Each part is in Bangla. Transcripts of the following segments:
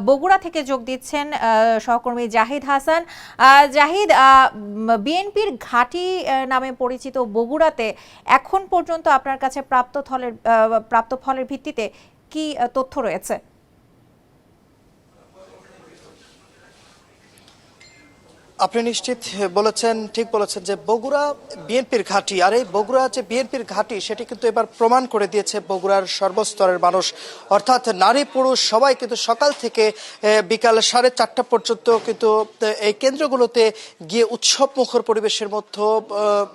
বগুড়া থেকে যোগ দিচ্ছেন সহকর্মী জাহিদ হাসান। জাহিদ, বিএনপির ঘাঁটি নামে পরিচিত বগুড়াতে এখন পর্যন্ত আপনার কাছে প্রাপ্ত ফলের ভিত্তিতে কি তথ্য রয়েছে? আপনি নিশ্চিত বলেছেন, ঠিক বলেছেন যে বগুড়া বিএনপির ঘাঁটি। আর এই বগুড়া যে বিএনপির ঘাঁটি সেটি কিন্তু এবার প্রমাণ করে দিয়েছে বগুড়ার সর্বস্তরের মানুষ, অর্থাৎ নারী পুরুষ সবাই কিন্তু সকাল থেকে বিকাল 4:30 পর্যন্ত কিন্তু এই কেন্দ্রগুলোতে গিয়ে উৎসব মুখর পরিবেশের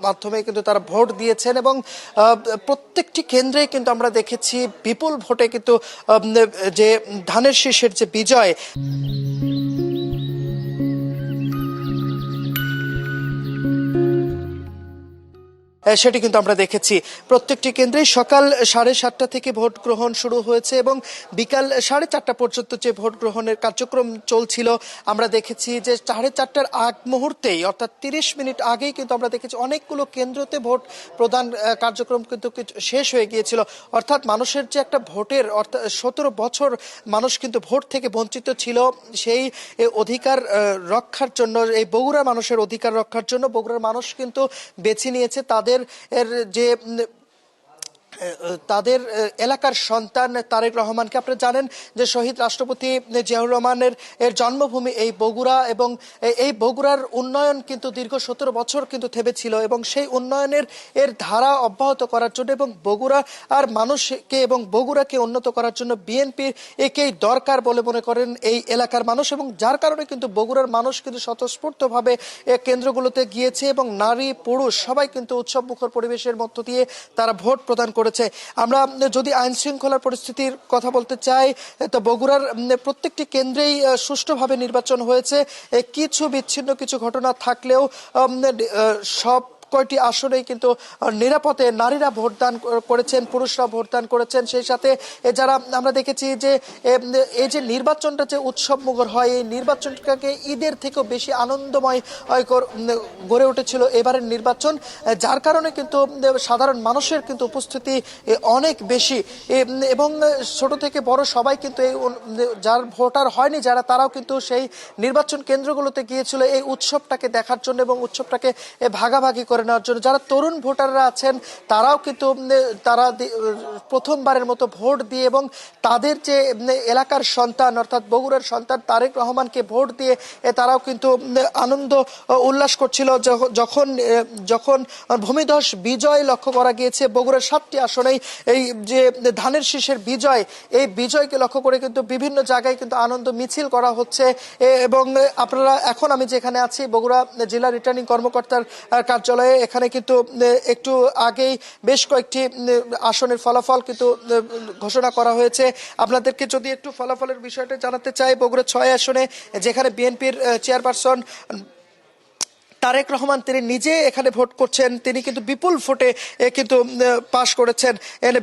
মাধ্যমে কিন্তু তারা ভোট দিয়েছেন এবং প্রত্যেকটি কেন্দ্রে কিন্তু আমরা দেখেছি বিপুল ভোটে কিন্তু যে ধানের শীষের যে বিজয় সেটি কিন্তু আমরা দেখেছি। প্রত্যেকটি কেন্দ্রে সকাল 7:30 থেকে ভোট গ্রহণ শুরু হয়েছে এবং বিকাল 4:30 পর্যন্ত যে ভোট গ্রহণের কার্যক্রম চলছিল আমরা দেখেছি যে 4:30টার আগ মুহূর্তেই অর্থাৎ 30 মিনিট আগেই কিন্তু আমরা দেখেছি অনেকগুলো কেন্দ্রতে ভোট প্রদান কার্যক্রম কিন্তু শেষ হয়ে গিয়েছিল। অর্থাৎ মানুষের যে একটা ভোটের অর্থাৎ 17 বছর মানুষ কিন্তু ভোট থেকে বঞ্চিত ছিল, সেই অধিকার রক্ষার জন্য, এই বগুড়ার মানুষের অধিকার রক্ষার জন্য বগুড়ার মানুষ কিন্তু বেছে নিয়েছে তাদের এলাকার সন্তান তারেক রহমানকে। আপনারা জানেন যে শহীদ রাষ্ট্রপতি জিয়াউর রহমানের জন্মভূমি এই বগুড়া এবং এই বগুড়ার উন্নয়ন কিন্তু দীর্ঘ 17 বছর কিন্তু থেমেছিল এবং সেই উন্নয়নের ধারা অব্যাহত করার জন্য এবং বগুড়া আর মানুষকে এবং বগুড়াকে উন্নত করার জন্য বিএনপির একেই দরকার বলে মনে করেন এই এলাকার মানুষ এবং যার কারণে কিন্তু বগুড়ার মানুষ কিন্তু স্বতঃস্ফূর্তভাবে কেন্দ্রগুলোতে গিয়েছে এবং নারী পুরুষ সবাই কিন্তু উৎসব মুখর পরিবেশের মধ্য দিয়ে তারা ভোট প্রদান করেছে। আমরা যদি আইন শৃঙ্খলার পরিস্থিতির কথা বলতে চাই তো বগুড়ার প্রত্যেকটি কেন্দ্রেই সুষ্ঠুভাবে নির্বাচন হয়েছে। কিছু বিচ্ছিন্ন কিছু ঘটনা থাকলেও সব কয়টি আসনেই কিন্তু নিরাপদে নারীরা ভোটদান করেছেন, পুরুষরা ভোটদান করেছেন। সেই সাথে যারা আমরা দেখেছি যে এই যে নির্বাচনটা যে উৎসব মুখর হয়, এই নির্বাচনটাকে ঈদের থেকেও বেশি আনন্দময় গড়ে উঠেছিল এবারের নির্বাচন, যার কারণে কিন্তু সাধারণ মানুষের কিন্তু উপস্থিতি অনেক বেশি এবং ছোট থেকে বড় সবাই কিন্তু এই যার ভোটার হয়নি যারা, তারাও কিন্তু সেই নির্বাচন কেন্দ্রগুলোতে গিয়েছিল এই উৎসবটাকে দেখার জন্য এবং উৎসবটাকে ভাগাভাগি করে নেওয়ার জন্য। যারা তরুণ ভোটাররা আছেন তারাও কিন্তু তারা প্রথমবারের মতো ভোট দিয়ে এবং তাদের যে এলাকার সন্তান অর্থাৎ বগুড়ার সন্তান তারেক রহমানকে ভোট দিয়ে তারাও কিন্তু আনন্দ উল্লাস করছিল যখন যখন ভূমিধস বিজয় লক্ষ্য করা গিয়েছে বগুড়ার 7টি আসনেই। এই যে ধানের শীষের বিজয়, এই বিজয়কে লক্ষ্য করে কিন্তু বিভিন্ন জায়গায় কিন্তু আনন্দ মিছিল করা হচ্ছে এবং আপনারা এখন আমি যেখানে আছি বগুড়া জেলা রিটার্নিং কর্মকর্তার কার্যালয়ে, এখানে কিন্তু একটু আগেই বেশ কয়েকটি আসনের ফলাফল কিন্তু ঘোষণা করা হয়েছে। আপনাদেরকে যদি একটু ফলাফলের বিষয়টা জানাতে চাই, বগুড়া 6 আসনে যেখানে বিএনপির চেয়ারপারসন তারেক রহমান তিনি নিজে এখানে ভোট করছেন, তিনি কিন্তু বিপুল ভোটে কিন্তু পাশ করেছেন,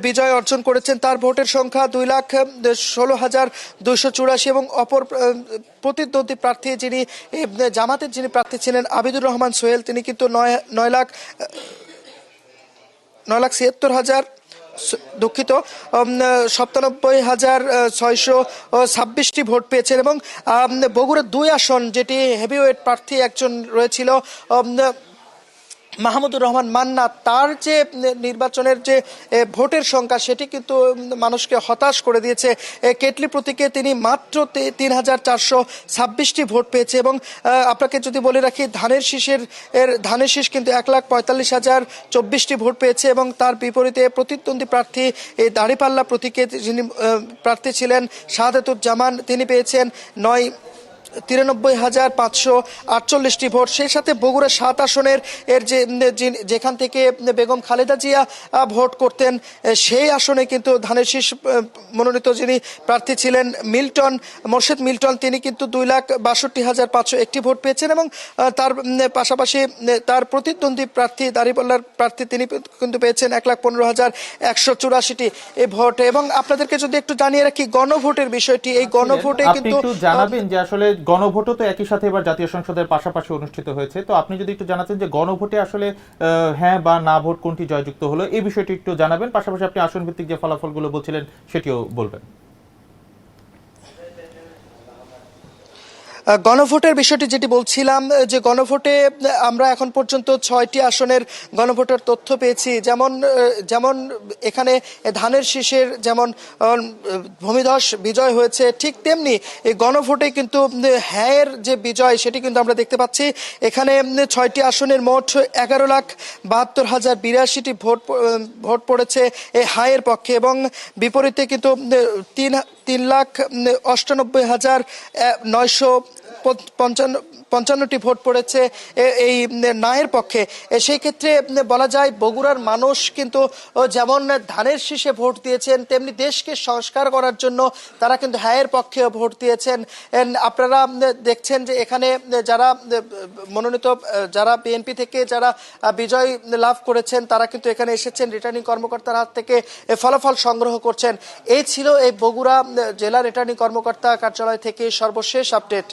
বিজয় অর্জন করেছেন। তার ভোটের সংখ্যা 2,16,284 এবং অপর প্রতিদ্বন্দ্বী প্রার্থী যিনি জামাতের যিনি প্রার্থী ছিলেন আবিদুর রহমান সোহেল, তিনি কিন্তু 9,76,000 দুঃখিত 97,626টি ভোট পেয়েছেন এবং বগুড়া 2 আসন যেটি হেভিওয়েট প্রার্থী একজন রয়েছিল মাহমুদুর রহমান মান্না, তার যে নির্বাচনের যে ভোটের সংখ্যা সেটি কিন্তু মানুষকে হতাশ করে দিয়েছে। কেটলি প্রতীকে তিনি মাত্র 3,426টি ভোট পেয়েছে এবং আপনাকে যদি বলে রাখি ধানের শীষ কিন্তু 1,45,024টি ভোট পেয়েছে এবং তার বিপরীতে প্রতিদ্বন্দ্বী প্রার্থী দাঁড়িপাল্লা প্রতীকে যিনি প্রার্থী ছিলেন শাহাদাতুজ্জামান, তিনি পেয়েছেন 93,548টি ভোট। সেই সাথে বগুড়া 7 আসনের যেখান থেকে বেগম খালেদা জিয়া ভোট করতেন সেই আসনে কিন্তু ধানের শীষ মনোনীত যিনি প্রার্থী ছিলেন মোর্শেদ মিল্টন, তিনি কিন্তু 2,62,501টি ভোট পেয়েছেন এবং তার পাশাপাশি তার প্রতিদ্বন্দ্বী প্রার্থী দাঁড়িপাল্লার প্রার্থী তিনি কিন্তু পেয়েছেন 1,15,184টি এই ভোট। এবং আপনাদেরকে যদি একটু জানিয়ে রাখি গণভোটের বিষয়টি, এই গণভোটে কিন্তু জানাবেন যে আসলে গণভোটও তো একই সাথে এবার জাতীয় সংসদের পাশাপাশি অনুষ্ঠিত হয়েছে, তো আপনি যদি একটু জানাতেন যে গণভোটে আসলে হ্যাঁ বা না ভোট কোনটি জয়যুক্ত হলো এই বিষয়টি একটু জানাবেন, পাশাপাশি আপনি আসন ভিত্তিক যে ফলাফলগুলো বলছিলেন সেটিও বলবেন। গণভোটের বিষয়টি যেটি বলছিলাম, যে গণভোটে আমরা এখন পর্যন্ত 6টি আসনের গণভোটের তথ্য পেয়েছি। যেমন এখানে ধানের শীষের যেমন ভূমিধস বিজয় হয়েছে, ঠিক তেমনি এই গণভোটে কিন্তু হ্যাঁয়ের যে বিজয় সেটি কিন্তু আমরা দেখতে পাচ্ছি। এখানে 6টি আসনের মোট 11,72,082টি ভোট পড়েছে এই হ্যাঁয়ের পক্ষে, এবং বিপরীতে কিন্তু 3,58,955টি ভোট পড়েছে এই নায়ের পক্ষে। সেই ক্ষেত্রে বলা যায় বগুড়ার মানুষ কিন্তু যেমন ধানের শীষে ভোট দিয়েছেন, তেমনি দেশকে সংস্কার করার জন্য তারা কিন্তু হ্যাঁয়ের পক্ষে ভোট দিয়েছেন। আপনারা দেখছেন যে এখানে যারা মনোনীত, যারা বিএনপি থেকে যারা বিজয় লাভ করেছেন, তারা কিন্তু এখানে এসেছেন, রিটার্নিং কর্মকর্তার হাত থেকে ফলাফল সংগ্রহ করছেন। এই ছিল এই বগুড়া জেলা রিটার্নিং কর্মকর্তা কার্যালয় থেকে সর্বশেষ আপডেট।